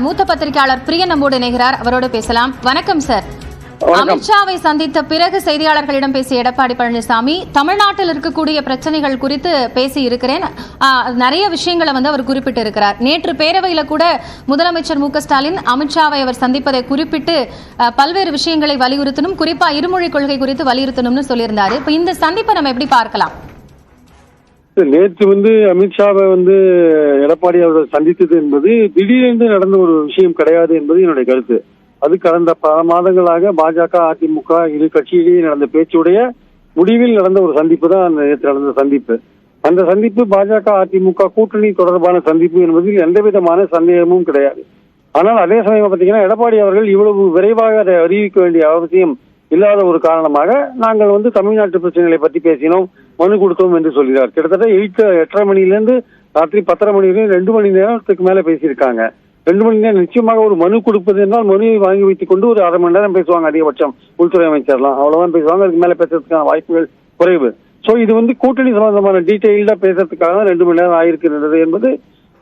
மூத்த பத்திரிகையாளர் பிரியன் நம்மோடு இணைகிறார். அவரோடு பேசலாம். வணக்கம் சார். அமித்ஷாவை சந்தித்த பிறகு செய்தியாளர்களிடம் பேசிய எடப்பாடி பழனிசாமி தமிழ்நாட்டில் இருக்கக்கூடிய பிரச்சனைகள் குறித்து பேசி இருக்கிறேன். நிறைய விஷயங்களை அவர் குறிப்பிட்டு இருக்கிறார். நேற்று பேரவையில கூட முதலமைச்சர் மு க ஸ்டாலின் அமித்ஷாவை அவர் சந்திப்பதை குறிப்பிட்டு பல்வேறு விஷயங்களை வலியுறுத்தணும், குறிப்பா இருமொழி கொள்கை குறித்து வலியுறுத்தணும்னு சொல்லியிருந்தாரு. இப்ப இந்த சந்திப்பை நம்ம எப்படி பார்க்கலாம்? நேற்று அமித்ஷாவை எடப்பாடி அவர்கள் சந்தித்தது என்பது திடீரென்று நடந்த ஒரு விஷயம் கிடையாது என்பது என்னுடைய கருத்து. அது கடந்த பல மாதங்களாக பாஜக அதிமுக இரு கட்சியிலேயே நடந்த பேச்சுடைய முடிவில் நடந்த ஒரு சந்திப்பு தான் நேற்று நடந்த சந்திப்பு. அந்த சந்திப்பு பாஜக அதிமுக கூட்டணி தொடர்பான சந்திப்பு என்பதில் எந்த விதமான சந்தேகமும் கிடையாது. ஆனால் அதே சமயம் பார்த்தீங்கன்னா எடப்பாடி அவர்கள் இவ்வளவு விரைவாக அதை அறிவிக்க வேண்டிய அவசியம் இல்லாத ஒரு காரணமாக நாங்கள் தமிழ்நாட்டு பிரச்சனைகளை பற்றி பேசினோம், மனு கொடுத்தோம் என்று சொல்கிறார். கிட்டத்தட்ட 8:30 மணிலிருந்து ராத்திரி 10:30 மணி வரையும் 2 மணி நேரத்துக்கு மேல பேசியிருக்காங்க. 2 மணி நேரம் நிச்சயமாக ஒரு மனு கொடுப்பது என்றால் மனுவை வாங்கி வைத்துக் கொண்டு ஒரு அரை மணி நேரம் பேசுவாங்க அதிகபட்சம். உள்துறை அமைச்சர்லாம் அவ்வளவுதான் பேசுவாங்க, அதுக்கு மேல பேசுறதுக்கான வாய்ப்புகள் குறைவு. சோ இது கூட்டணி சம்பந்தமான டீட்டெயில்டா பேசுறதுக்காக தான் 2 மணி நேரம் ஆயிருக்கிறது என்பது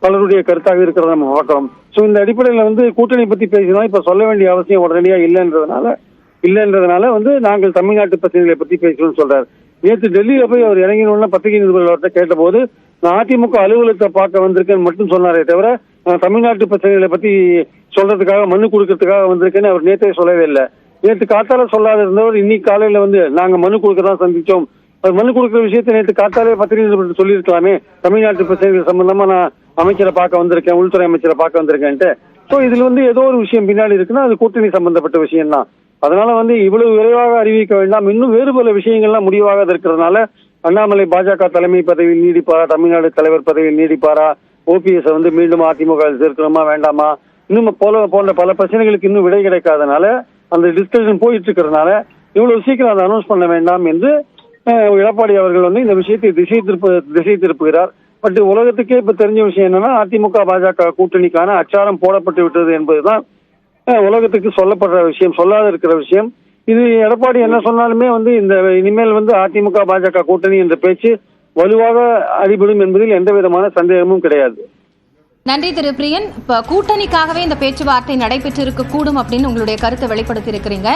பலருடைய கருத்தாக இருக்கிறத நம்ம பார்க்கிறோம். சோ இந்த அடிப்படையில கூட்டணி பத்தி பேசினா இப்ப சொல்ல வேண்டிய அவசியம் உடனடியா இல்லைன்றதுனால நாங்கள் தமிழ்நாட்டு பிரச்சனைகளை பத்தி பேசணும்னு சொல்றாரு. நேற்று டெல்லியில போய் அவர் இறங்கினோம்னா பத்திரிகை நிருபர்கள்ட்ட கேட்ட போது நான் அதிமுக அலுவலகத்தை பார்க்க வந்திருக்கேன்னு மட்டும் சொன்னாரே தவிர தமிழ்நாட்டு பிரச்சனைகளை பத்தி சொல்றதுக்காக மனு கொடுக்கறதுக்காக வந்திருக்கேன்னு அவர் நேற்றே சொல்லவே இல்லை. நேற்று காத்தால சொல்லாத இருந்தவர் இன்னைக்கு காலையில நாங்க மனு கொடுக்கதான் சந்திச்சோம், மனு கொடுக்குற விஷயத்தை நேற்று காத்தாலே பத்திரிகை நிருபர்கள் சொல்லியிருக்கலாமே, தமிழ்நாட்டு பிரச்சனைகள் சம்பந்தமா நான் அமைச்சரை பார்க்க வந்திருக்கேன், உள்துறை அமைச்சரை பார்க்க வந்திருக்கேன்ட்டு. சோ இதுல ஏதோ ஒரு விஷயம் பின்னாடி இருக்குன்னா அது கூட்டணி சம்பந்தப்பட்ட விஷயம் தான். அதனால இவ்வளவு விரைவாக அறிவிக்க வேண்டாம். இன்னும் வேறு பல விஷயங்கள்லாம் முடிவாக இருக்கிறதுனால அண்ணாமலை பாஜக தலைமை பதவியில் நீடிப்பாரா, தமிழ்நாடு தலைவர் பதவியில் நீடிப்பாரா, ஓபிஎஸ் மீண்டும் அதிமுக சேர்க்கணுமா வேண்டாமா, இன்னும் போன்ற பல பிரச்சனைகளுக்கு இன்னும் விடை கிடைக்காதனால அந்த டிஸ்கஷன் போயிட்டு இருக்கிறதுனால இவ்வளவு சீக்கிரம் அதை அனௌன்ஸ் பண்ண வேண்டாம் என்று எடப்பாடி அவர்கள் இந்த விஷயத்தை திசை திருப்புகிறார். பட் உலகத்துக்கே இப்ப தெரிஞ்ச விஷயம் என்னன்னா அதிமுக பாஜக கூட்டணிக்கான அச்சாரம் போடப்பட்டு விட்டது என்பதுதான் உலகத்துக்கு சொல்லப்படுற விஷயம், சொல்லாத இருக்கிற விஷயம். இது எடப்பாடி என்ன சொன்னாலுமே இந்த இனிமேல் அதிமுக பாஜக கூட்டணி என்ற பேச்சு வலுவாக அடிபடும் என்பதில் எந்த விதமான சந்தேகமும் கிடையாது. நன்றி திரு பிரியன். இப்ப கூட்டணிக்காகவே இந்த பேச்சுவார்த்தை நடைபெற்று இருக்க கூடும் அப்படின்னு உங்களுடைய கருத்தை வெளிப்படுத்தி இருக்கிறீங்க.